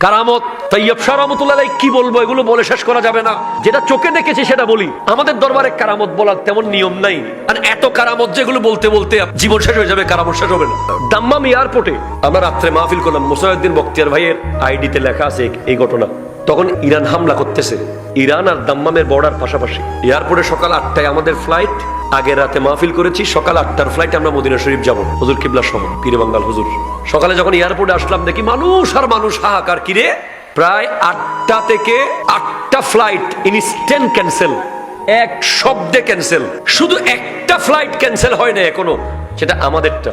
কারামত তাইয়্যিব শাহ রাহমাতুল্লাহ আলাইহি কি বলবো, এগুলো বলে শেষ করা যাবে না। যেটা চোখে দেখেছি সেটা বলি। আমাদের দরবারে কারামত বলার তেমন নিয়ম নাই, আর এত কারামত যেগুলো বলতে বলতে জীবন শেষ হয়ে যাবে, কারামত শেষ হবে না। দাম্মাম এয়ারপোর্টে আমরা রাত্রে মাহফিল করলাম, মুসাইউদ্দিন বখতিয়ার ভাইয়ের আইডিতে লেখা আছে এই ঘটনা। তখন ইরান হামলা করতেছে, ইরান আর দাম্মামের বর্ডার পাশাপাশি। এয়ারপোর্টে সকাল 8টায় আমাদের ফ্লাইট, আগের রাতে মাহফিল করেছি, সকাল 8টার ফ্লাইট আমরা মদিনা শরীফ যাব, হুজুর কিবলা সহ পীরে বাঙ্গাল হুজুর। সকালে যখন এয়ারপোর্টে আসলাম দেখি মানুষ আর মানুষ, হাহাকার। কিরে, প্রায় 8টা থেকে 8টা ফ্লাইট ইনস্ট্যান্ট ক্যান্সেল, এক শব্দে ক্যান্সেল। শুধু একটা ফ্লাইট ক্যান্সেল হয় না এখনো, সেটা আমাদেরটা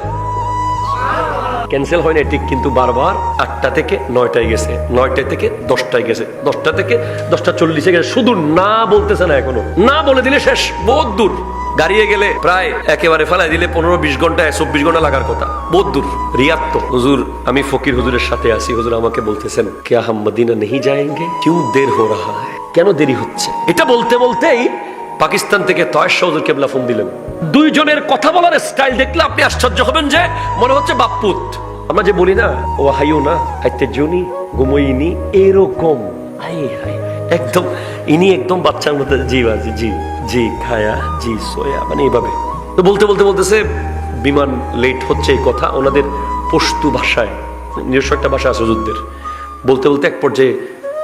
ক্যান্সেল হয় না ঠিক, কিন্তু বারবার 8টা থেকে 9টায় গেছে, 9টা থেকে 10টায় গেছে, 10টা থেকে 10:40 গেছে। শুধু না বলতেছে না এখনো, না বলে দিলে শেষ, বহুত দূর। গাড়িয়ে গেলে প্রায় একেবারে ফেলাই দিলে 15-20 ঘন্টা 24 ঘন্টা লাগার কথা, বহুত দূর। রিয়াদ তো হুজুর, আমি ফকির হুজুরের সাথে আছি, হুজুর আমাকে বলতেছেন क्या हम मदीना नहीं जाएंगे, क्यों देर हो रहा है, কেন দেরি হচ্ছে। এটা বলতে বলতেই পাকিস্তান থেকে তয়েশ হুজুর কেবলা ফোন দিলেন। দুইজনের কথা বলার স্টাইল দেখলে আপনি আশ্চর্য হবেন, যে মনে হচ্ছে বাপ্পুত। আমরা যে বলি না, ও হাইও না আইতে জুনি ঘুমোইনি, এরকম একদম ইনি একদম বাচ্চার মতো, জি বাজি, জি জি খায়া, জি সোয়া, মানে এইভাবে। তো বলতে বলতে বলতেছে বিমান লেট হচ্ছে, এই কথা ওনাদের পশতু ভাষায়, নিজস্ব একটা ভাষা আছে হুজুরদের। বলতে বলতে এক পর্যায়ে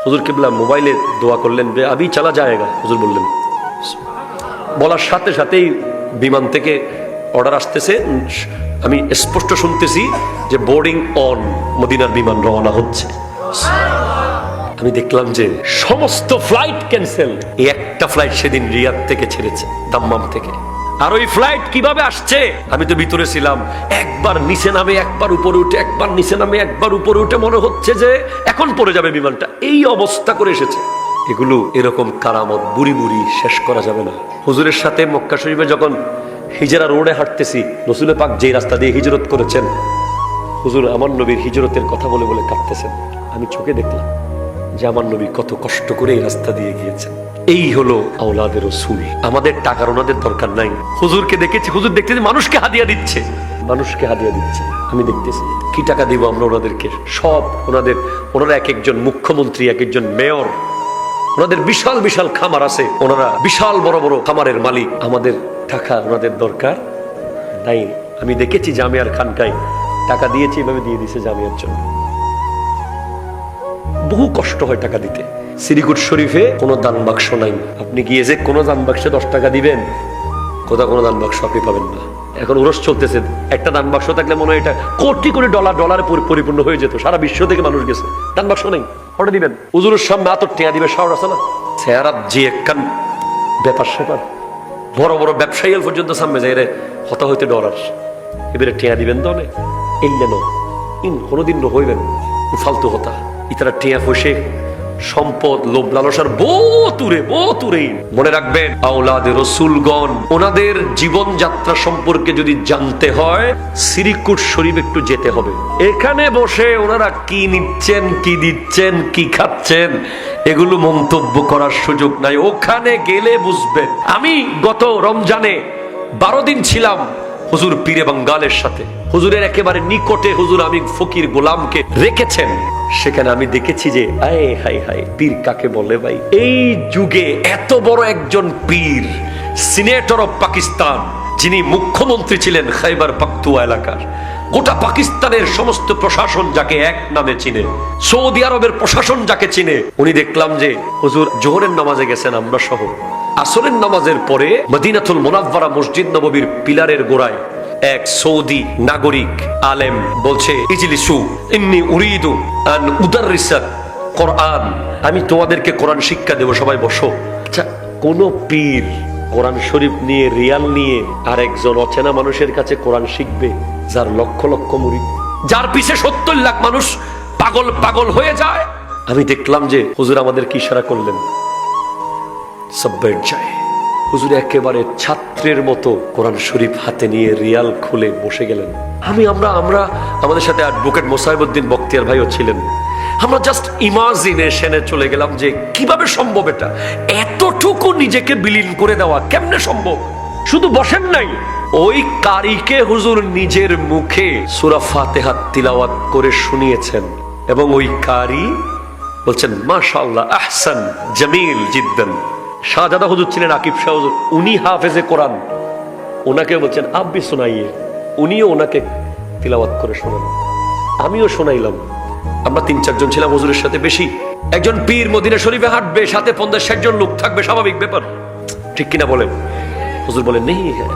হুজুর কেবলা মোবাইলে দোয়া করলেন, বে আবি চালা যায়গা, হুজুর বললেন। বলার সাথে সাথেই বিমান থেকে অর্ডার আসতেছে, আমি স্পষ্ট শুনতেছি যে বোর্ডিং অন, মদিনার বিমান রওনা হচ্ছে। আমি দেখলাম যে সমস্ত ফ্লাইট ক্যান্সেল। এই একটা ফ্লাইট সেদিন রিয়াদ থেকে ছেড়েছে, দাম্মাম থেকে। আর ওই ফ্লাইট কিভাবে আসছে, আমি তো ভিতরে ছিলাম, একবার নিচে নামে একবার উপরে উঠে, একবার নিচে নামে একবার উপরে উঠে, মনে হচ্ছে যে এখন পড়ে যাবে বিমানটা, এই অবস্থা করে এসেছে। এগুলো এরকম কারামত বুড়ি বুড়ি শেষ করা যাবে না। হুজুরের সাথে মক্কা শরীফে যখন হিজরা রোডে হাঁটতেছি, রাসূল পাক যে রাস্তা দিয়ে হিজরত করেছেন, হুজুর আমার নবীর হিজরতের কথা বলে বলে কাঁদতেছেন। আমি চোখে দেখলাম যে আমার নবী কত কষ্ট করে এই রাস্তা দিয়ে গিয়েছেন। এই হলো আওলাদে রাসূল। আমাদের টাকার ওনাদের দরকার নাই। হুজুরকে দেখেছি, হুজুর দেখতেছি মানুষকে হাদিয়া দিচ্ছে, মানুষকে হাদিয়া দিচ্ছে। আমি দেখতেছি কি টাকা দিব আমরা ওনাদেরকে, সব ওনারা এক একজন মুখ্যমন্ত্রী, এক একজন মেয়র, ওনাদের বিশাল বিশাল খামার আছে, ওনারা বিশাল বড় বড় খামারের মালিক। আমাদের টাকা ওনাদের দরকার নাই। আমি দেখেছি জামিয়ার খানকায় টাকা দিয়েছি, এভাবে দিয়ে দিয়েছে জামিয়ার জন্য। বহু কষ্ট হয় টাকা দিতে। শ্রীকুট শরীফে কোনো দান বাক্স নাই, আপনি গিয়ে যে কোনো দান বাক্সে 10 টাকা দিবেন, কোথাও কোনো দান বাক্স আপনি পাবেন না। এখন উরস চলতেছে, একটা দান বাক্স থাকলে মনে হয় এটা কোটি কোটি ডলারে পরিপূর্ণ হয়ে যেত, সারা বিশ্ব থেকে মানুষ গেছে। দান বাক্স নেই, ওটা দিবেন হুজুরের সামনে এত টেয়া দিবে, শহর আছে না চেহারা যে একখান ব্যাপার স্যাপার, বড় বড় ব্যবসায়ী পর্যন্ত সামনে যাই রে হতা হইতে ডলার, এবারে টেয়া দিবেন তো এলেন কোনোদিন হইবেন ফালতু হতা। ইতারা টেয়া ফসে সম্পদ লোভ লালসার বহুতুরে। মনে রাখবেন আওলাদে রাসূলগণ, ওনাদের জীবন যাত্রা সম্পর্কে যদি জানতে হয় শ্রীকুট শরীফ একটু যেতে হবে। এখানে বসে ওনারা কি নিচ্ছেন, কি দিচ্ছেন, কি খাচ্ছেন, এগুলো মন্তব্য করার সুযোগ নাই, ওখানে গেলে বুঝবেন। আমি গত রমজানে 12 দিন ছিলাম হুজুর পীরে বাঙ্গালের সাথে, হুজুরের একেবারে নিকটে হুজুর আমি ফকির গোলামকে রেখেছেন। সেখানে আমি দেখেছি যে আয় হাই হাই, পীর কাকে বলে ভাই। এই যুগে এত বড় একজন পীর, সিনেটর অফ পাকিস্তান, যিনি মুখ্যমন্ত্রী ছিলেন খাইবার পাখতুয়া এলাকার, গোটা পাকিস্তানের সমস্ত প্রশাসন যাকে এক নামে চিনে, সৌদি আরবের প্রশাসন যাকে চিনে, উনি দেখলাম যে হুজুর জোহরের নামাজে গেছেন আমরা সহ। আসরের নামাজের পরে মদিনাতুল মুনাওয়ারা মসজিদ নববীর পিলারের গোড়ায় এক সৌদি নাগরিক আলেম বলছে, ইজলিসু ইন্নী উরিদু আন উদাররিসা কোরআন, আমি তোমাদেরকে কোরআন শিক্ষা দেব, সবাই বসো। আচ্ছা, কোন পীর কোরআন শরীফ নিয়ে, রিয়াল নিয়ে আর একজন অচেনা মানুষের কাছে কোরআন শিখবে, যার লক্ষ লক্ষ মুরিদ, যার পিছে 70 লাখ মানুষ পাগল পাগল হয়ে যায়। আমি দেখলাম যে হুজুর আমাদের কি ইশারা করলেন, সব বেড যায়। হুজুর একেবারে ছাত্রের মতো কোরআন শরীফ হাতে নিয়ে রিয়াল খুলে বসে গেলেন। আমরা আমাদের সাথে অ্যাডভোকেট মোসাইবউদ্দিন বখতিয়ার ভাইও ছিলেন। আমরা জাস্ট ইমাজিনেশনে চলে গেলাম যে কিভাবে সম্ভব এটা, এতটুকু নিজেকে বিলীন করে দেওয়া কেমনে সম্ভব। শুধু বসেন নাই, ওই কারিকে হুজুর নিজের মুখে সূরা ফাতিহা তিলাওয়াত করে শুনিয়েছেন, এবং ওই কারি বলছেন মাশাআল্লাহ আহসান জামিল জিদ্দান। শাহজাদা হুজুর ছিলেন আকিব শাহ হুজুর, উনি হাফেজে কোরআন, ওনাকে বলছেন আব্বি শোনাইয়ে, উনিও ওনাকে তিলাওয়াত করে শোনান, আমিও শোনাইলাম। আমরা 3-4 জন ছিলাম হুজুরের সাথে বেশি। একজন পীর মদিনা শরীফে হাঁটবে, সাথে 50-60 জন লোক থাকবে, স্বাভাবিক ব্যাপার, ঠিক কিনা বলেন? হুজুর বলেন नहीं है,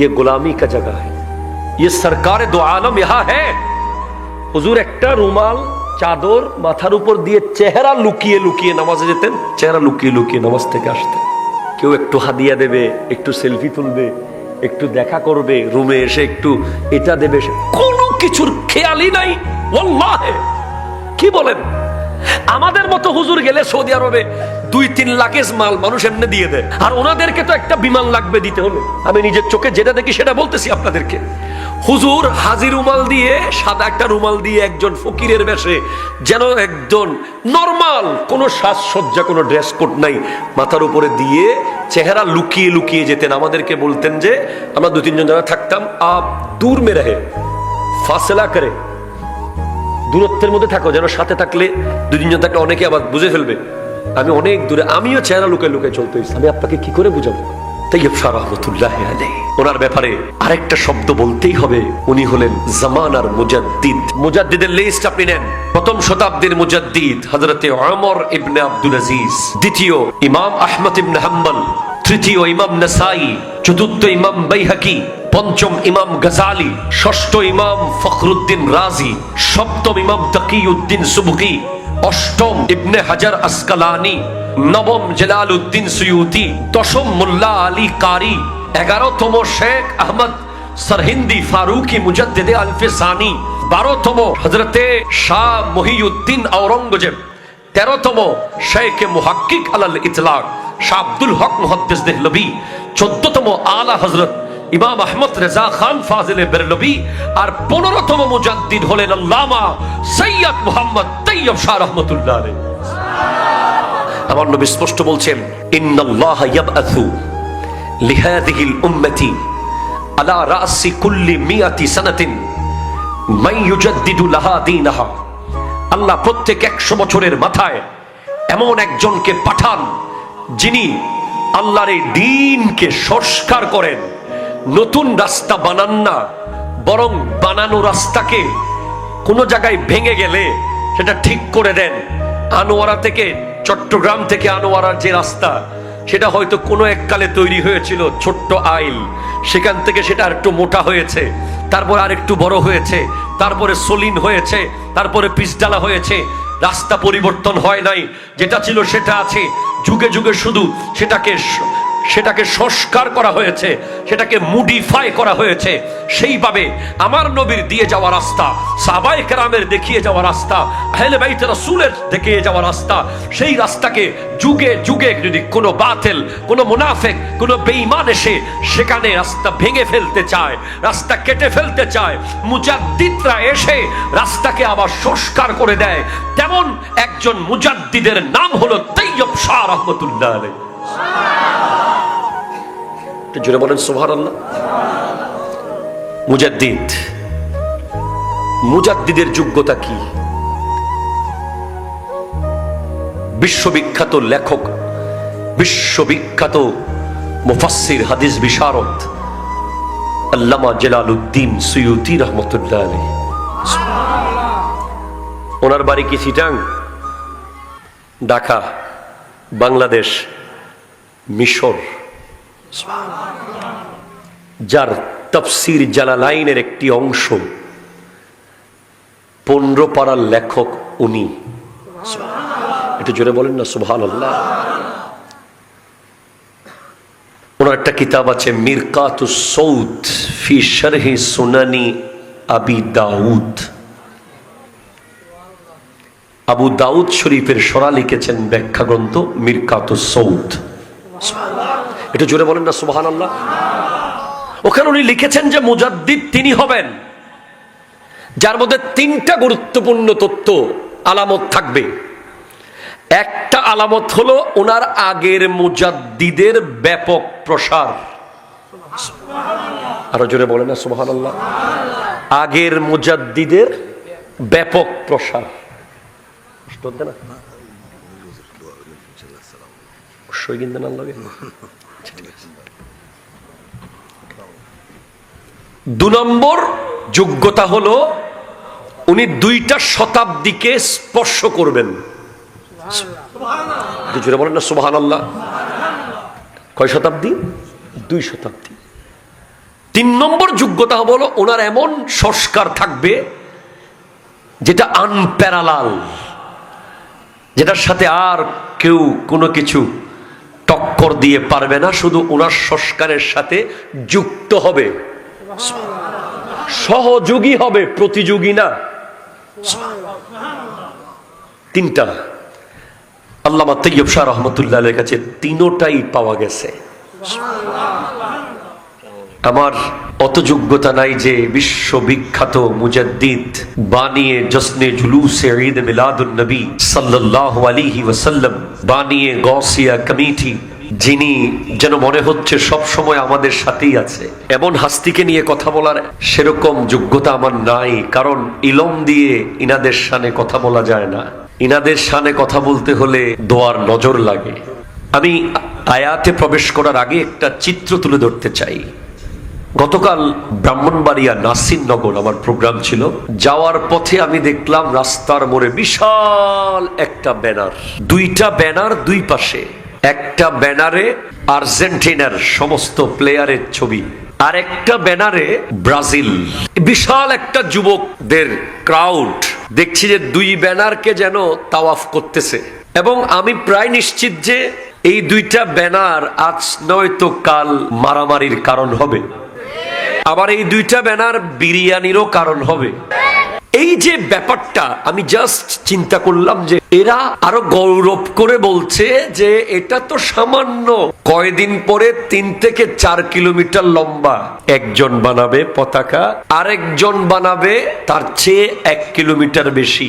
ये गुलामी का जगह है, ये सरकार दो आलम यहाँ है। হুজুর একটা রুমাল চাদর মাথার উপর দিয়ে চেহারা লুকিয়ে লুকিয়ে নামাজে যেতেন, চেহারা লুকিয়ে লুকিয়ে নামাজ থেকে আসতেন। কেউ একটু হাদিয়া দেবে, একটু সেলফি তুলবে, একটু দেখা করবে, রুমে এসে একটু এটা দেবে, কোনো কিছুর খেয়ালই নাই। ওয়াল্লাহি, কি বলেন? আমাদের মতো হুজুর গেলে সৌদি আরবে 2-3 লাখের মাল মানুষ এমনি দিয়ে দেয়, আর ওনাদেরকে তো একটা বিমান লাগবে দিতে হলে। আমি নিজের চোখে যেটা দেখি সেটা বলতেছি আপনাদেরকে। হুজুর হাজি রুমাল দিয়ে, সাদা একটা রুমাল দিয়ে, একজন ফকিরের বেশে, যেন একজন নরমাল, কোনো সাজসজ্জা, কোনো ড্রেস কোড নাই, মাথার উপরে দিয়ে চেহারা লুকিয়ে লুকিয়ে যেতেন। আমাদেরকে বলতেন যে আমরা 2-3 জন যারা থাকতাম, আপ দূর মে রহে, ফাসলা করে, দূরত্বের মধ্যে থাকো, যেন সাথে থাকলে 2-3 জন থাকলে অনেকে আবার বুঝে ফেলবে আমি অনেক দূরে। আমিও চেহারা লুকায় লুকায় চলতে হয়েছি, আমি আপনাকে কি করে বুঝাবো? তাইয়্যিব শাহ রাহমাতুল্লাহ আলাইহি, ওনার ব্যাপারে আরেকটা শব্দ বলতেই হবে, উনি হলেন জামানার মুজাদ্দিদ। মুজাদ্দিদের লিস্ট আপনি নেন। প্রথম শতাব্দীর মুজাদ্দিদ হযরতে ওমর ইবনে আব্দুল আজিজ, দ্বিতীয় ইমাম আহমদ ইবনে হাম্বল, তৃতীয় ইমাম নাসাই, চতুর্থ ইমাম বাইহাকি, পঞ্চম ইমাম গজালি, ষষ্ঠ ইমাম ফখরুদ্দিন রাজি, সপ্তম ইমাম তাকিউদ্দিন সুবকি, অষ্টম ইবনে হাজার আসকালানি, নবম জালালউদ্দিন সুয়ুতি, দশম মোল্লা আলী কারি, 11তম শেখ আহমদ সরহিন্দি ফারুকি মুজাদ্দিদে আলফিসানি, 12তম হযরতে শাহ মহিউদ্দিন আওরঙ্গজেব, 13তম শেখ মুহাক্কিক আলাল ইতলাক শাহ আব্দুল হক মুহাদ্দিস দেহলভী, 14তম আলা হযরত ইমাম আহমদ রেজা খান ফাজিলে বেরলভী, আর 15তম মুজাদ্দিদ হলেন আল্লামা সৈয়দ মুহাম্মদ তাইয়্যিব শাহ রাহমাতুল্লাহ আলাইহি। আমার নবী স্পষ্ট বলছেন, ইন্নাল্লাহা ইয়াবআসু লিহাযিহিল উম্মতি আলা রাসি কুল্লি মিয়াতি সানাতিন মান ইউজাদ্দিদু লাহা দীনাহা। আল্লাহ প্রত্যেক 100 বছরের মাথায় এমন একজনকে পাঠান যিনি আল্লাহর এই দ্বীনকে সংস্কার করেন। নতুন রাস্তা বানান না, বরং বানানো রাস্তাকে কোনো জায়গায় ভেঙে গেলে সেটা ঠিক করে দেন। আনোয়ারা থেকে, চট্টগ্রাম থেকে আনোয়ারার যে রাস্তা, সেটা হয়তো কোনো এককালে তৈরি হয়েছিল ছোট্ট আইল, সেখান থেকে সেটা একটু মোটা হয়েছে, তারপর আর একটু বড় হয়েছে, তারপরে সলিন হয়েছে, তারপরে পিচডালা হয়েছে। রাস্তা পরিবর্তন হয় নাই, যেটা ছিল সেটা আছে। যুগে যুগে শুধু সেটাকে সংস্কার করা হয়েছে, সেটাকে মডিফাই করা হয়েছে। সেইভাবে আমার নবীর দিয়ে যাওয়া রাস্তা, সাহাবায়ে কেরামের দেখিয়ে যাওয়া রাস্তা, আহলে বাইত রাসূলের দেখিয়ে যাওয়া রাস্তা, সেই রাস্তাকে যুগে যুগে যদি কোনো বাতিল, কোনো মুনাফিক, কোনো বেঈমান এসে সেখানে রাস্তা ভেঙে ফেলতে চায়, রাস্তা কেটে ফেলতে চায়, মুজাদ্দিদরা এসে রাস্তাকে আবার সংস্কার করে দেয়। তেমন একজন মুজাদ্দিদের নাম হলো তাইয়্যিব শাহ রাহমাতুল্লাহ আলাইহি। জোরে বলেন সুবহানাল্লাহ। মুজাদ্দিদ, মুজাদ্দিদের যোগ্যতা কি? বিশ্ববিখ্যাত লেখক, বিশ্ববিখ্যাত মুফাসসির, হাদিস বিশারদ আল্লামা জালালউদ্দিন সুয়ুতি রাহমাতুল্লাহ আলাইহি। ওনার বাড়ি কি চিটাং, ঢাকা, বাংলাদেশ, মিশর, যার তাফসীর জালালাইনের একটি অংশ 15 পারার লেখক উনি। একটু জোরে বলেন না সুবহানাল্লাহ। ওনার একটা কিতাব আছে মিরকাতুস সৌদ ফি শারহি সুনানি আবি দাউদ। আবু দাউদ শরীফের সরা লিখেছেন ব্যাখ্যা গ্রন্থ মিরকাতুস সৌদ। এটা জোরে বলেন না সুবহানাল্লাহ। ওখানে উনি লিখেছেন যে মুজাদ্দিদ তিনি হবেন যার মধ্যে 3টা গুরুত্বপূর্ণ তথ্য, আলামত থাকবে। একটা আলামত হলো ওনার আগের মুজাদ্দিদের ব্যাপক প্রসার। আরো জোরে বলেন না সুবহানাল্লাহ। আগের মুজাদ্দিদের ব্যাপক প্রসার। কষ্ট না অবশ্যই কিনতে না লাগে। 2 নম্বর যোগ্যতা হলো উনি 2টা শতাব্দীকে স্পর্শ করবেন। জোরে বলেন না সুবহানাল্লাহ। কয় শতাব্দী? 2 শতাব্দী। 3 নম্বর যোগ্যতা হলো ওনার এমন সংস্কার থাকবে যেটা আনপ্যারালাল, যেটার সাথে আর কেউ কোনো কিছু টক্কর দিয়ে পারবে না, শুধু ওনার সংস্কারের সাথে যুক্ত হবে, সহযোগী হবে, প্রতিযোগী না। 3টা আল্লামা তৈয়ব শাহ রহমতুল্লাহ আলাইহির কাছে 3টাই পাওয়া গেছে। আমার অত যোগ্যতা নাই যে বিশ্ববিখ্যাত মুজাদ্দিদ বানিয়ে জশ্নে জুলুসে ঈদ মিলাদুন নবী সাল্লাল্লাহু আলাইহি ওয়াসাল্লাম বানিয়ে গৌসিয়া কমিটি, যিনি যেন মনে হচ্ছে সব সময় আমাদের সাথেই আছে, এমন হাস্তিকে নিয়ে কথা বলার সেরকম যোগ্যতা আমার নাই। কারণ ইলম দিয়ে ইনাদের শানে কথা বলা যায় না, ইনাদের শানে কথা বলতে হলে দোয়ার নজর লাগে। আমি আয়াতে প্রবেশ করার আগে একটা চিত্র তুলে ধরতে চাই। গতকাল ব্রাহ্মণবাড়িয়া নাসিরনগর আমার প্রোগ্রাম ছিল, যাওয়ার পথে আমি দেখলাম রাস্তার মোড়ে বিশাল একটা ব্যানার, 2টা ব্যানার 2 পাশে। একটা ব্যানারে আর্জেন্টিনার সমস্ত প্লেয়ারের ছবি, আর একটা ব্যানারে ব্রাজিল। বিশাল একটা যুবকদের ক্রাউড, দেখছি যে 2 ব্যানারকে যেন তাওয়াফ করতেছে। এবং আমি প্রায় নিশ্চিত যে এই 2টা ব্যানার আজ নয়তো কাল মারামারির কারণ হবে, আবার এই 2টা ব্যানার বিরিয়ানিরও কারণ হবে। এই যে ব্যাপারটা আমি জাস্ট চিন্তা করলাম যে এরা আরো গৌরব করে বলছে যে এটা তো সামান্য, কয়দিন পরে 3 থেকে 4 কিলোমিটার লম্বা একজন বানাবে পতাকা, আরেকজন বানাবে তার চেয়ে 1 কিলোমিটার বেশি।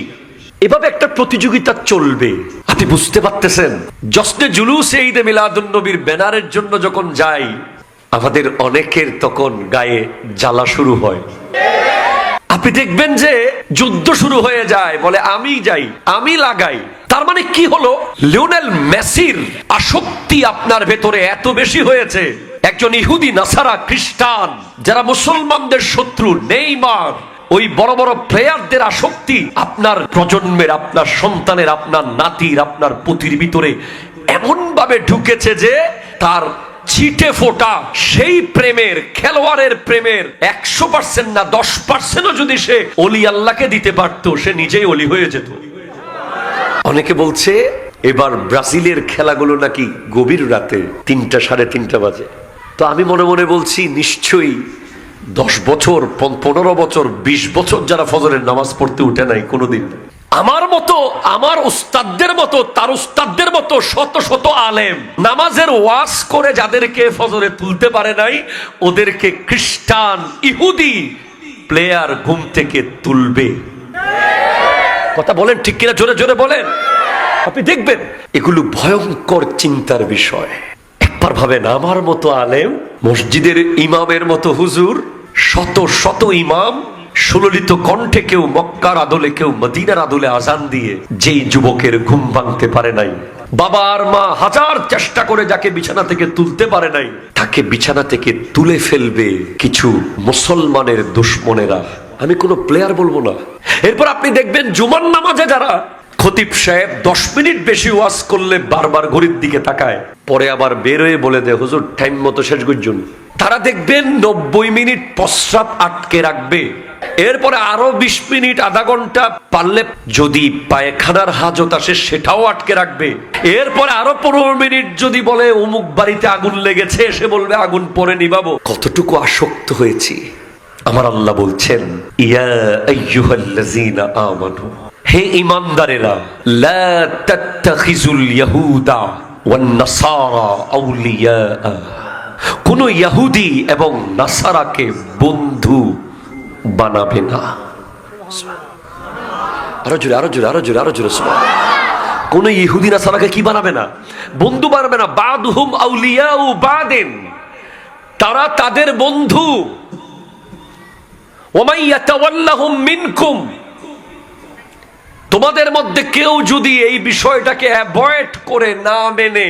এভাবে একটা প্রতিযোগিতা চলবে। আপনি বুঝতে পারতেছেন? জশ্নে জুলুসে ঈদ মিলাদুন নবীর ব্যানারের জন্য যখন যাই, আমাদের অনেকের তখন গায়ে জ্বালা শুরু হয়। আপনি দেখবেন যে যুদ্ধ শুরু হয়ে যায়, বলে আমি যাই, আমি লাগাই। তার মানে কি হলো? লিওনেল মেসির আসক্তি আপনার ভেতরে এত বেশি হয়েছে, একজন ইহুদি, নাসারা, খ্রিস্টান যারা মুসলমানদের শত্রু, নেইমার, ওই বড় বড় প্লেয়ারদের আসক্তি আপনার প্রজন্মের, আপনার সন্তানের, আপনার নাতির, আপনার পুতির ভিতরে এমন ভাবে ঢুকেছে যে তার ছিটে ফোটা সেই প্রেমের, খেলোয়াড়ের প্রেমের 100% না 10%ও যদি সে অলি আল্লাহকে দিতে পারতো, সে নিজেই অলি হয়ে যেত। অনেকে বলছে এবার ব্রাজিলের খেলাগুলো নাকি গভীর রাতে 3টা, 3:30 বাজে। তো আমি মনে মনে বলছি নিশ্চয়ই 10 বছর, 15 বছর, 20 বছর যারা ফজরের নামাজ পড়তে উঠে নাই কোনোদিন, আমার মতো, আমার উস্তাদদের মতো, তার উস্তাদদের মতো শত শত আলেম নামাজের ওয়াজ করে যাদেরকে ফজরে তুলতে পারে নাই, ওদেরকে খ্রিস্টান, ইহুদি প্লেয়ার ঘুম থেকে তুলবে। কথা বলেন ঠিক কিনা? জোরে জোরে বলেন। আপনি দেখবেন এগুলো ভয়ঙ্কর চিন্তার বিষয়। একবার ভাবেন, আমার মতো আলেম, মসজিদের ইমামের মতো হুজুর, শত শত ইমাম, সুললিত কণ্ঠে কেউ মক্কার আদলে, কেউ মদিনার আদলে আজান দিয়ে যেই যুবকের ঘুম ভাঙতে পারে নাই, বাবা আর মা হাজার চেষ্টা করে যাকে বিছানা থেকে তুলতে পারে নাই, তাকে বিছানা থেকে তুলে ফেলবে কিছু মুসলমানের দুশমনেরা। আমি কোনো প্লেয়ার বলবো না। এরপর আপনি দেখবেন জুমার নামাজে যারা খতিব সাহেব 10 মিনিট বেশি ওয়াজ করলে বারবার ঘড়ির দিকে তাকায়, পরে আবার বের হয়ে বলে দেয় হুজুর টাইম মতো শেষ করুন, তারা দেখবেন 90 মিনিট প্রস্রাব আটকে রাখবে। এরপরে আরো 20 মিনিট, আধা ঘন্টা, পারলে যদি পায়খানার হাজত আসে সেটাও আটকে রাখবে। এরপরে আরো 15 মিনিট যদি বলে অমুক বাড়িতে আগুন লেগেছে, এসে বলবে আগুন পরে নিবাবো। কতটুকু আসক্ত হয়েছি। আমার আল্লাহ বলছেন, ইয়া আইয়ুহাল্লাযীনা আমানু, হে ঈমানদারেরা, লা তাত্তাখিজুল ইয়াহুদা ওয়ান নাসারা আউলিয়া, কোন ইহুদি এবং নাসারাকে বন্ধু বানাবে না। আরো জোরে, আরো জোরে, আরো জোরে, আরো জোরে। কোন ইহুদি নাসারাকে কি বানাবে না? বন্ধু বানাবে না। বাদহুম আউলিয়াউ বাদিন, তারা তাদের বন্ধু। ওয়া মান ইয়াতাওয়াল্লাহুম মিনকুম, তোমাদের মধ্যে কেউ যদি এই বিষয়টাকে অ্যাভয়েড করে না মেনে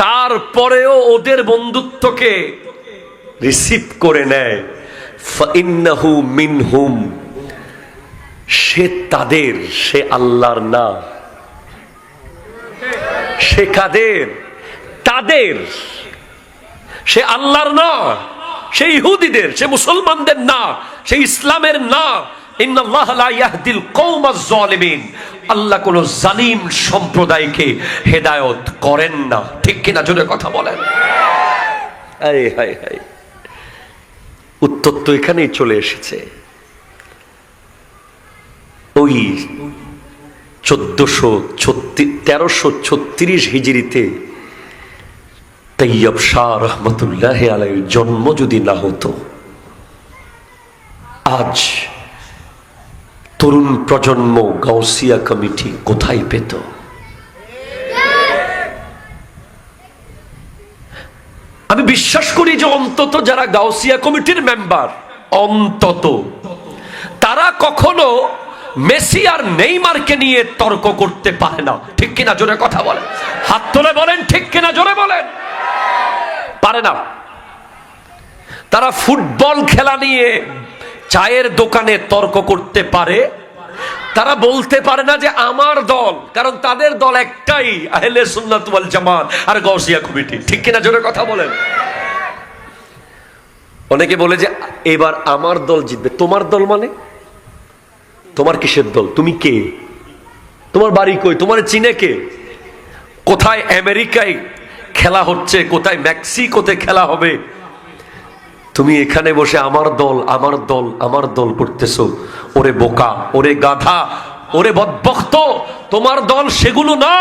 তারপরেও ওদের বন্ধুত্বকে রিসিভ করে নেয়, ফাইন্নাহু মিনহুম, সে তাদের, সে আল্লাহর না। সে কাদের? তাদের। সে আল্লাহর না, সে ইহুদিদের, সে মুসলমানদের না, সে ইসলামের না। ইন্নাল্লাহা লা ইয়াহদিল কওমাজ জালিমিন, আল্লাহ কোন জালিম সম্প্রদায়কে হেদায়েত করেন না। ঠিক কিনা? জোরে কথা বলেন। আরে হায় হায়, উত্তর তো এখানেই চলে এসেছে। ওই 1336 হিজরিতে তৈয়ব শাহ রহমতুল্লাহ আলাইহির জন্ম যদি না হতো, আজ তরুণ প্রজন্ম গাউসিয়া কমিটি কোথায় পেত? আমি বিশ্বাস করি যে অন্তত যারা গাউসিয়া কমিটির মেম্বার, অন্তত তারা কখনো মেসি আর নেইমারকে নিয়ে তর্ক করতে পারে না। ঠিক কিনা? জোরে কথা বলেন, হাত তুলে বলেন ঠিক কিনা, জোরে বলেন। পারে না। তারা ফুটবল খেলা নিয়ে চায়ের দোকানে তর্ক করতে পারে, তারা বলতে পারে না যে আমার দল, কারণ তাদের দল একটাই, আহলে সুন্নাত ওয়াল জামাত আর গাউসিয়া কমিটি। ঠিক কিনা? জোরে কথা বলেন। অনেকে বলে যে এবার আমার দল জিতবে। তোমার দল মানে? তোমার কিসের দল? তুমি কে? তোমার বাড়ি কই? তোমার চিনে কে? কোথায় আমেরিকায় খেলা হচ্ছে, কোথায় মেক্সিকোতে খেলা হবে, তুমি এখানে বসে আমার দল আমার দল আমার দল করতেছো। ওরে বোকা, ওরে গাধা, ওরে বদবক্ত, তোমার দল সেগুলো না।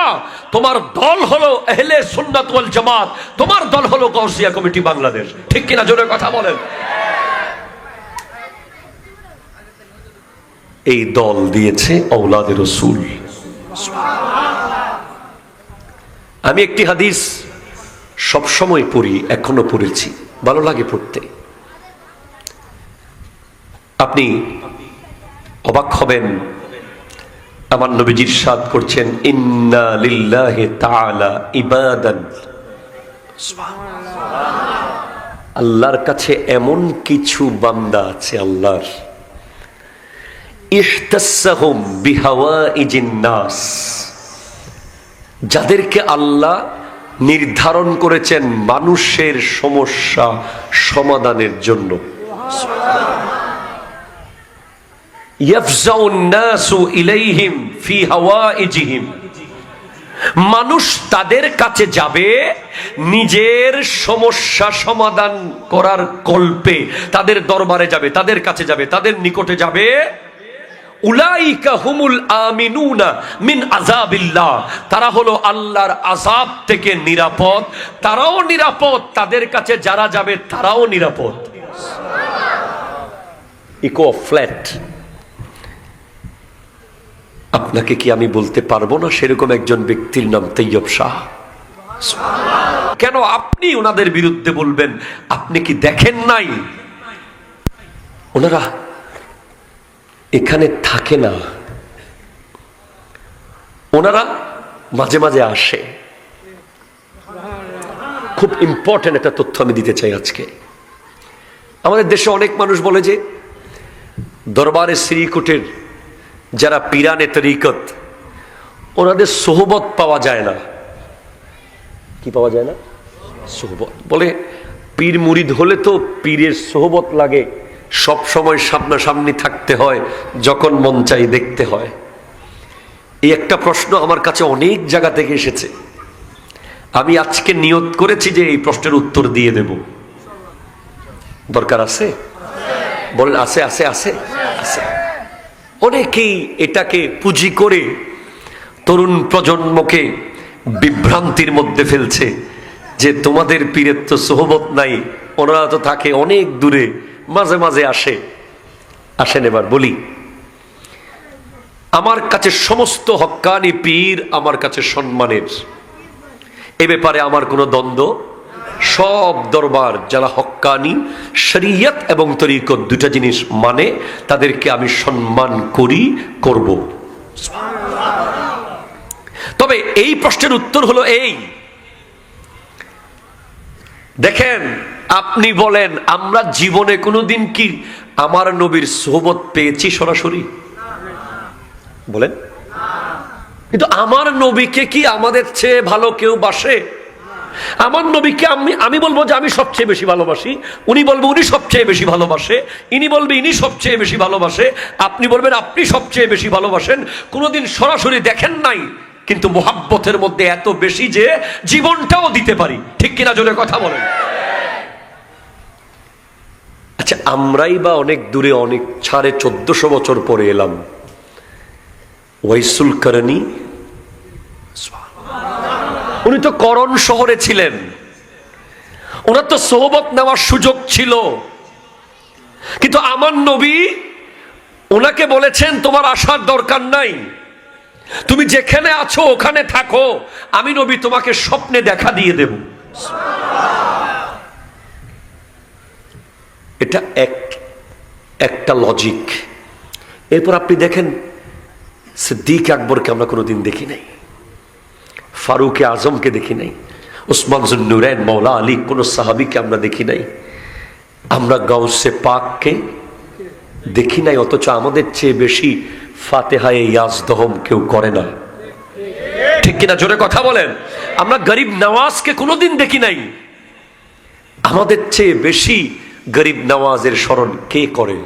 তোমার দল হলো আহলে সুন্নাত ওয়াল জামাত, তোমার দল হলো গাউসিয়া কমিটি বাংলাদেশ। ঠিক কিনা? জোরে কথা বলেন। এই দল দিয়েছে আওলাদে রাসূল। আমি একটি হাদিস সবসময় পড়ি, এখনো পড়েছি, ভালো লাগে পড়তে। আপনি অবাক হবেন, আমার নবীজি ইরশাদ করছেন, ইন্না লিল্লাহি তাআলা ইবাদান, আল্লাহর কাছে এমন কিছু বান্দা আছে আল্লাহর, ইহতাসসাহুম বিহাওয়াইজিন নাস, যাদেরকে আল্লাহ নির্ধারণ করেছেন মানুষের সমস্যা সমাধানের জন্য। ইয়াফজাউন নাসু ইলাইহিম ফি হাওয়াইজিহিম, মানুষ তাদের কাছে যাবে নিজের সমস্যা সমাধান করার কল্পে, তাদের দরবারে যাবে, তাদের কাছে যাবে, তাদের নিকটে যাবে। উলাইকা হুমুল আমিনুনা মিন আযাবিল্লাহ, তারা হলো আল্লাহর আযাব থেকে নিরাপদ। তারাও নিরাপদ, তাদের কাছে যারা যাবে তারাও নিরাপদ। Eco flat. আপনাকে কি আমি বলতে পারবো না সেরকম একজন ব্যক্তির নাম তৈয়ব শাহ? কেন আপনি ওনাদের বিরুদ্ধে বলবেন? আপনি কি দেখেন নাই ওনারা এখানে থাকে না? ওনারা মাঝে মাঝে আসে। খুব ইম্পর্টেন্ট একটা তথ্য আমি দিতে চাই আজকে। আমাদের দেশে অনেক মানুষ বলে যে দরবারে শ্রীকুটের যারা পীরানে তরিকত, ওনাদের সোহবত পাওয়া যায় না। কি পাওয়া যায় না? সোহবত। বলে পীর মুরিদ হলে তো পীরের সোহবত লাগে, সব সময় সামনাসামনি থাকতে হয়, যখন মন চাই দেখতে হয়। এই একটা প্রশ্ন আমার কাছে অনেক জায়গা থেকে এসেছে। আমি আজকে নিয়ত করেছি যে এই প্রশ্নের উত্তর দিয়ে দেব। দরকার আছে? বলেন আছে আছে আছে আছে। অনেকেই এটাকে পুঁজি করে তরুণ প্রজন্মকে বিভ্রান্তির মধ্যে ফেলছে যে তোমাদের পীরের তো সোহবত নাই, ওনারা তো থাকে অনেক দূরে, মাঝে মাঝে আসেন। এবার বলি, আমার কাছে সমস্ত হক্কানি পীর আমার কাছে সম্মানের। এ ব্যাপারে আমার কোনো দ্বন্দ্ব। সব দরবার যারা হক্কানি, শরীয়ত এবং তরিকত দুটা জিনিস মানে, তাদেরকে আমি সম্মান করি, করব। তবে এই প্রশ্নের উত্তর হলো এই, দেখেন আপনি বলেন আমরা জীবনে কোনোদিন কি আমার নবীর সোহবত পেয়েছি সরাসরি? বলেন। কিন্তু আমার নবীকে কি আমাদের চেয়ে ভালো কেউ বাসে? আমার নবীকে আমি বলবো যে আমি সবচেয়ে বেশি ভালোবাসি, উনি বলবো উনি সবচেয়ে বেশি ভালোবাসে, ইনি বলবে ইনি সবচেয়ে বেশি ভালোবাসে, আপনি বলবেন আপনি সবচেয়ে বেশি ভালোবাসেন। কোনোদিন সরাসরি দেখেন নাই, কিন্তু মোহাব্বতের মধ্যে এত বেশি যে জীবনটাও দিতে পারি। ঠিক কিনা জোরে কথা বলেন। আচ্ছা, আমরাই বা অনেক দূরে, অনেক 1450 বছর পরে এলাম। ওয়াইসুল করনি উনি তো করণ শহরে ছিলেন, ওনার তো সোহবত নেওয়ার সুযোগ ছিল, কিন্তু আমার নবী ওনাকে বলেছেন তোমার আসার দরকার নাই, তুমি যেখানে আছো ওখানে থাকো, আমি নবী তোমাকে স্বপ্নে দেখা দিয়ে দেব। এটা একটা লজিক। এরপর আপনি দেখেন সিদ্দিক আকবরকে আমরা কোনোদিন দেখি নাই, ফারুক আজমকে দেখি নাই, উসমান জুন্নুরাইন মৌলা আলী কোন সাহাবীকে আমরা দেখি নাই, আমরা গাউসে পাককে দেখি নাই, অথচ আমাদের চেয়ে বেশি ফাতেহায়ে ইয়াজদহম কেউ করে না। ঠিক কিনা জোরে কথা বলেন। আমরা গরিব নওয়াজকে কোনোদিন দেখি নাই, আমাদের চেয়ে বেশি গরিব নওয়াজের স্মরণ কে করে?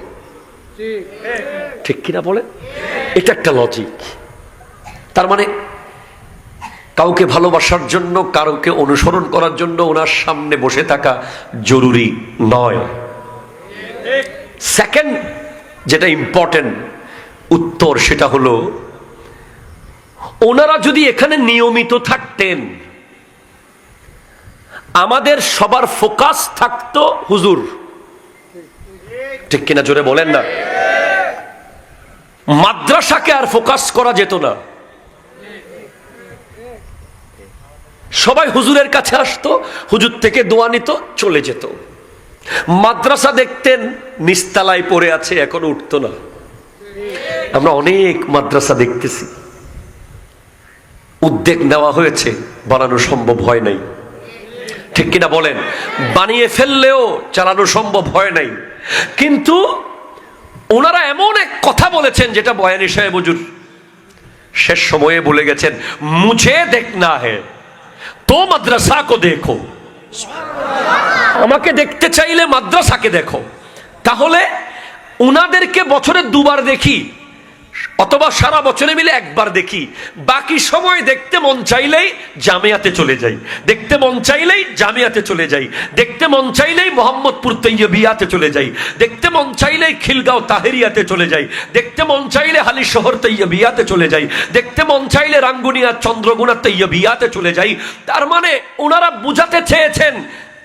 ঠিক কিনা বলেন। এটা একটা লজিক। তার মানে কাউকে ভালোবাসার জন্য, কাউকে অনুসরণ করার জন্য ওনার সামনে বসে থাকা জরুরি নয়। সেকেন্ড যেটা ইম্পর্টেন্ট উত্তর, সেটা হলো ওনারা যদি এখানে নিয়মিত থাকতেন, আমাদের সবার ফোকাস থাকতো হুজুর। ঠিক কিনা জোরে বলেন না। মাদ্রাসাকে আর ফোকাস করা যেত না, সবাই হুজুরের কাছে আসতো, হুজুর থেকে দোয়া নিত, চলে যেত। মাদ্রাসা দেখতেন নিস্তালায় পড়ে আছে, এখনো উঠতো না। আমরা অনেক মাদ্রাসা দেখতেছি, উদ্যোগ নেওয়া হয়েছে, বানানো সম্ভব হয় নাই। ঠিক কিনা বলেন। বানিয়ে ফেললেও চালানো সম্ভব হয় নাই। কিন্তু ওনারা এমন এক কথা বলেছেন যেটা বয়ানী সাহেব হুজুর শেষ সময়ে বলে গেছেন, মুঝে দেখনা হ্যায় তো মাদ্রাসা কো দেখো। আমাকে দেখতে চাইলে মাদ্রাসাকে দেখো। তাহলে উনাদেরকে বছরে দুবার দেখি, অথবা সারা বছরে মিলে একবার দেখি, বাকি সময় দেখতে মন চাইলেই জামিয়াতে চলে যাই, দেখতে মন চাইলেই জামিয়াতে চলে যাই, দেখতে মন চাইলেই মোহাম্মদপুর তৈয়বিয়াতে চলে যাই, দেখতে মন চাইলেই খিলগাঁও তাহেরিয়াতে চলে যাই, দেখতে মন চাইলে হালি শহর তৈয়বিয়াতে চলে যাই, দেখতে মন চাইলে রাঙ্গুনিয়া চন্দ্রগুনা তৈয়বিয়াতে চলে যাই। তার মানে ওনারা বুঝাতে চেয়েছেন,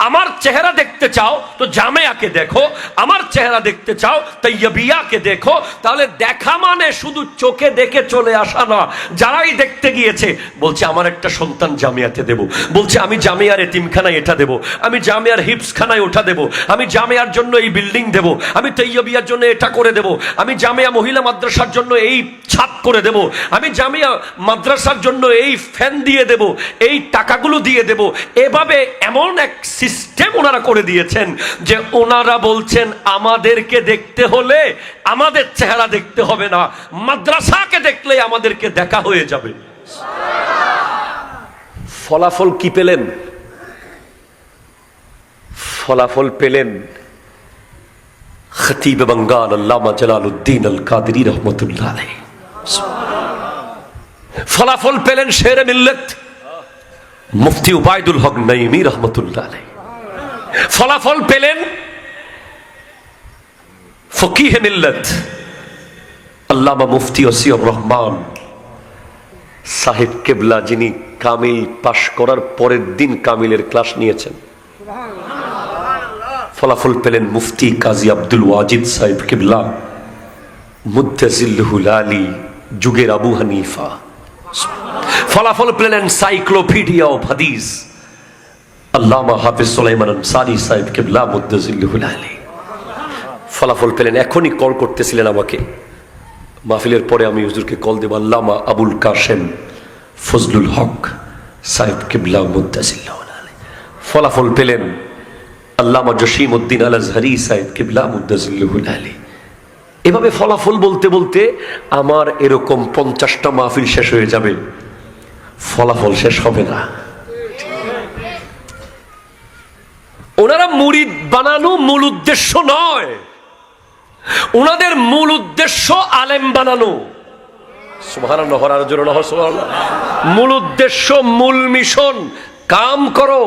আমার চেহারা দেখতে চাও তো জামিয়াকে দেখো, আমার চেহারা দেখতে চাও তৈয়বিয়াকে দেখো। তাহলে দেখা মানে শুধু চোখে দেখে চলে আসা না। যারাই দেখতে গিয়েছে বলছে আমার একটা সন্তান জামিয়াতে দেব, বলছে আমি জামিয়ার এতিমখানায় এটা দেব, আমি জামিয়ার হিফজখানায় ওটা দেব, আমি জামিয়ার জন্য এই বিল্ডিং দেব, আমি তৈয়বিয়ার জন্য এটা করে দেব, আমি জামিয়া মহিলা মাদ্রাসার জন্য এই ছাদ করে দেব, আমি জামিয়া মাদ্রাসার জন্য এই ফ্যান দিয়ে দেব, এই টাকাগুলো দিয়ে দেব। এভাবে এমন এক সিস্টেম ওনারা করে দিয়েছেন যে ওনারা বলছেন আমাদেরকে দেখতে হলে আমাদের চেহারা দেখতে হবে না, মাদ্রাসাকে দেখলে আমাদেরকে দেখা হয়ে যাবে। ফলাফল কি পেলেন? ফলাফল পেলেন খতিব বাঙ্গাল আল্লামা জালালউদ্দিন আল কাদরি রহমতুল্লাহ আলাইহি। ফলাফল পেলেন শেরে মিল্লাত মুফতি উবাইদুল হক নাইমি রহমতুল্লাহ আলাইহি। ফলাফল পেলেন ফকিহে মিল্লাত আল্লামা মুফতি ওসিউর রহমান সাহেব কেবলা, যিনি কামিল পাশ করার পরের দিন কামিলের ক্লাস নিয়েছেন। ফলাফল পেলেন মুফতি কাজী আব্দুল ওয়াজিদ সাহেব কেবলা মুদ্দাজিল্লুহুল আলী, যুগের আবু হানিফা। ফলাফল পেলেন সাইক্লোপিডিয়া অফ হাদিস আল্লামা হাফিজ সুলাইমান আনসারী সাহেব কেবলা মুদ্দাজিল্লুহুল আলী। ফলাফল পেলেন, এখনই কল করতেছিলেন আমাকে, মাহফিলের পরে আমি হুজুরকে কল দেব, আল্লামা আবুল কাশেম ফজলুল হক সাহেব কিবলা মুদ্দাসিল্লাহ আলাইহি। ফলাফল পেলেন আল্লামা জসিম উদ্দিন আল আজহারি সাহেব কিবলা মুদ্দাসিল্লাহ আলাইহি। এভাবে ফলাফল বলতে বলতে আমার এরকম 50টা মাহফিল শেষ হয়ে যাবে, ফলাফল শেষ হবে না। ওনারা মুরিদ বানানো মূল উদ্দেশ্য নয়, ওনাদের মূল উদ্দেশ্য আলেম বানানো। সুবহানাল্লাহ, আরো জোরে না সুবহানাল্লাহ। মূল উদ্দেশ্য, মূল মিশন, काम करो,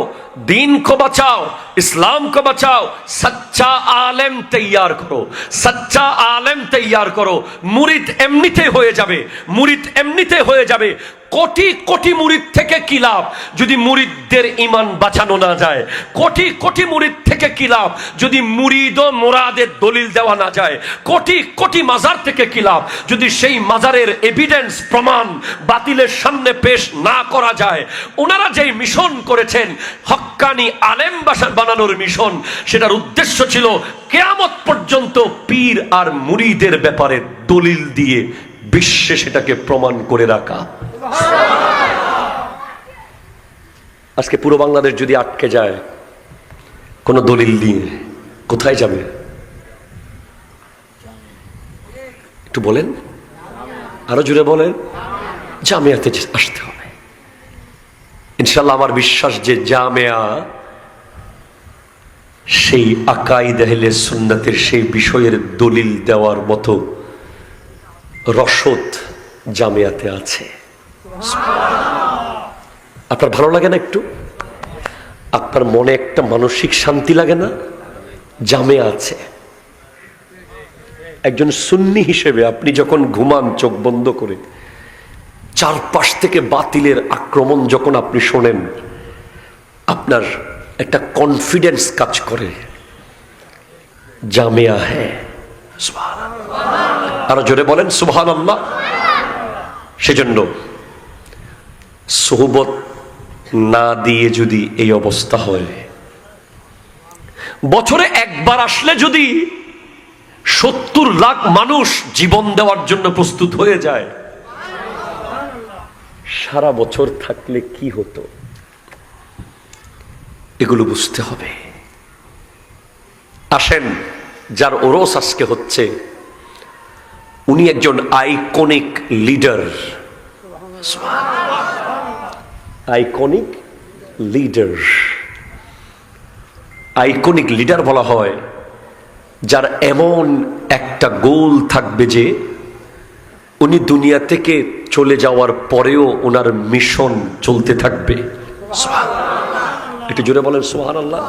दीन को बचाओ, इस्लाम को बचाओ, सच्चा आलेम तैयार करो, सच्चा आलेम तैयार करो। मुरीद एमनिते होए जाबे, मुरीद एमनिते होए जाबे। कोटी कोटी मुरीद থেকে কি লাভ যদি মুরিদদের ঈমান বাঁচানো না যায়? কোটি কোটি মুরিদ থেকে কি লাভ যদি মুরিদ ও মুরাদের দলিল দেওয়া না যায়? কোটি কোটি মাজার থেকে কি লাভ যদি সেই মাজারের এভিডেন্স প্রমাণ বাতিলের সামনে পেশ না করা যায়? ওনারা যেই মিশন করেছেন হক্কানি আলেম বানানোর মিশন, সেটার উদ্দেশ্য ছিল কিয়ামত পর্যন্ত পীর আর মুরিদের ব্যাপারে দলিল দিয়ে বিশ্বে সেটাকে প্রমাণ করে রাখা। আজকে পুরো বাংলাদেশ যদি আটকে যায় কোন দলিল দিয়ে, কোথায় যাবে একটু বলেন, আরো জোরে বলেন। জামিয়াতে আসতে হবে ইনশাআল্লাহ। আমার বিশ্বাস যে জামিয়া সেই আকাইদ আহলে সুন্নাতের সেই বিষয়ের দলিল দেওয়ার মতো রসদ জামিয়াতে আছে। আপনার ভালো লাগে না একটু? আপনার মনে একটা মানসিক শান্তি লাগে না? জামিয়া আছে। একজন সুন্নি হিসেবে আপনি যখন ঘুমান চোখ বন্ধ করে, চারপাশ থেকে বাতিলের আক্রমণ যখন আপনি শোনেন, আপনার একটা কনফিডেন্স কাজ করে, জামিয়া হ্যাঁ। আরো জোরে বলেন সুবহানাল্লাহ। সেজন্য সোহবত না দিয়ে যদি এই অবস্থা হয়, বছরে একবার আসলে যদি 70 লাখ মানুষ জীবন দেওয়ার জন্য প্রস্তুত হয়ে যায়, সারা বছর থাকলে কি হতো? এগুলো বুঝতে হবে। আসেন, যার ওরস আজকে হচ্ছে, উনি একজন iconic leader. Iconic leader, iconic leader বলা হয় যার এমন একটা গোল থাকবে যে উনি দুনিয়া থেকে চলে যাওয়ার পরেও ওনার মিশন চলতে থাকবে। একটু জোরে বলেন সুবহানাল্লাহ।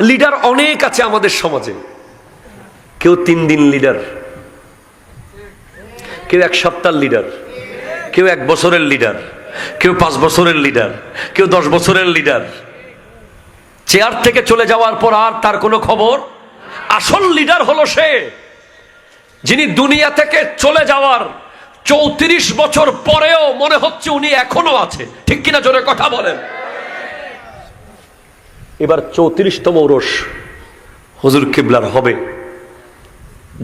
লিডার অনেক আছে আমাদের সমাজে। কেউ 3 দিন লিডার, কেউ 1 সপ্তাহ লিডার, কেউ 1 বছরের লিডার, কেউ 5 বছরের লিডার, কেউ 10 বছরের লিডার। চেয়ার থেকে চলে যাওয়ার পর আর তার কোনো খবর। আসল লিডার হলো সে যিনি দুনিয়া থেকে চলে যাওয়ার 34 বছর পরেও মনে হচ্ছে উনি এখনো আছে। ঠিক কিনা জোরে কথা বলেন। এবার 34তম ওরস হুজুর কিবলার হবে।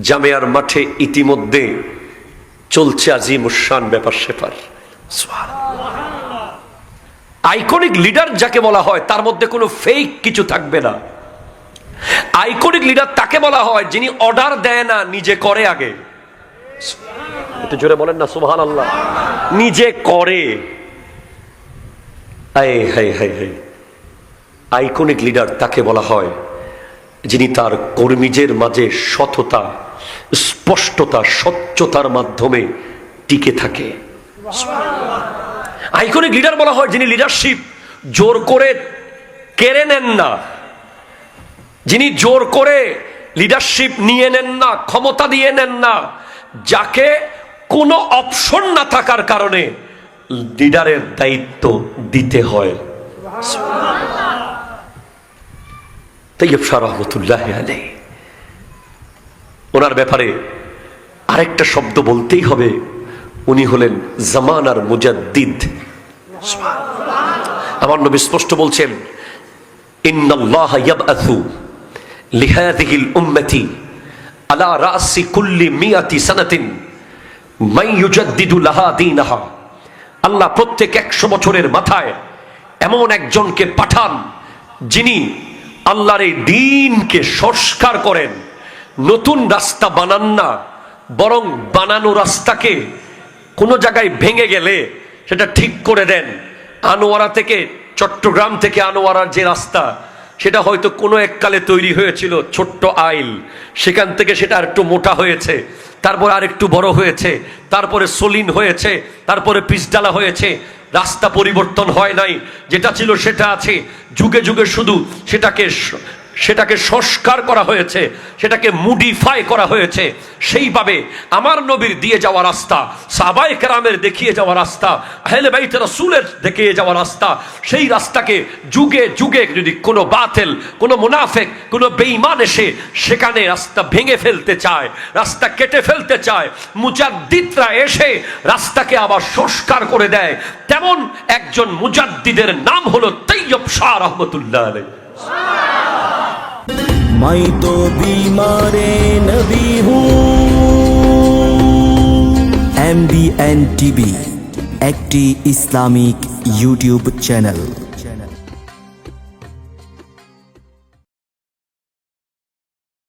জামিয়ার মাঠে ইতিমধ্যে চলছে আজিমুশান ব্যাপার স্যাপার। আইকনিক লিডার যাকে বলা হয় তার মধ্যে কোনো ফেক কিছু থাকবে না। আইকনিক লিডার তাকে বলা হয় যিনি অর্ডার দেয় না, নিজে করে আগে। একটু জোরে বলেন না সুবহানাল্লাহ। নিজে করে। আইকনিক লিডার তাকে বলা হয় যিনি তার কর্মীদের মাঝে সততা, স্পষ্টতা, স্বচ্ছতার মাধ্যমে টিকে থাকে। আইকনিক লিডার বলা হয় যিনি লিডারশিপ জোর করে কেড়ে নেন না, যিনি জোর করে লিডারশিপ নিয়ে নেন না, ক্ষমতা দিয়ে নেন না, যাকে কোনো অপশন না থাকার কারণে লিডারের দায়িত্ব দিতে হয়। তাইয়্যিব শাহ রাহমাতুল্লাহ আলাইহি, ওনার ব্যাপারে আরেকটা শব্দ বলতেই হবে, উনি হলেন জামানার মুজাদ্দিদ। আমার নবী স্পষ্ট বলছেন, ইন্নাল্লাহ ইয়াবআসু লিহাযিহিল উম্মতি আলা রাসি কুল্লি মিয়াতি সানাতিন মান ইউজাদ্দিদু লাহা দীনাহা। আল্লাহ প্রত্যেক 100 বছরের মাথায় এমন একজনকে পাঠান যিনি আল্লাহর এই দ্বীনকে সংস্কার করেন। নতুন রাস্তা বানান না, বরং বানানো রাস্তাকে কোনো জায়গায় ভেঙে গেলে সেটা ঠিক করে দেন। আনোয়ারা থেকে, চট্টগ্রাম থেকে আনোয়ারার যে রাস্তা, সেটা হয়তো কোনো এককালে তৈরি হয়েছিল ছোট্ট আইল, সেখান থেকে সেটা আর একটু মোটা হয়েছে, তারপর আর একটু বড় হয়েছে, তারপরে সলিন হয়েছে, তারপরে পিচডালা হয়েছে। রাস্তা পরিবর্তন হয় নাই, যেটা ছিল সেটা আছে। যুগে যুগে শুধু সেটাকে সংস্কার করা হয়েছে, সেটাকে মডিফাই করা হয়েছে। সেইভাবে আমার নবীর দিয়ে যাওয়া রাস্তা, সাহাবায়ে কেরামের দেখিয়ে যাওয়া রাস্তা, আহলে বাইত রাসূলের দেখিয়ে যাওয়া রাস্তা, সেই রাস্তাকে যুগে যুগে যদি কোনো বাতিল, কোনো মুনাফিক, কোনো বেঈমান এসে সেখানে রাস্তা ভেঙে ফেলতে চায়, রাস্তা কেটে ফেলতে চায়, মুজাদ্দিদরা এসে রাস্তাকে আবার সংস্কার করে দেয়। তেমন একজন মুজাদ্দিদের নাম হলো তৈয়ব শাহ রহমতুল্লাহ আলাইহি। मैं तो बीमारे नबी हूँ। MBN TV একটি ইসলামিক ইউটিউব চ্যানেল।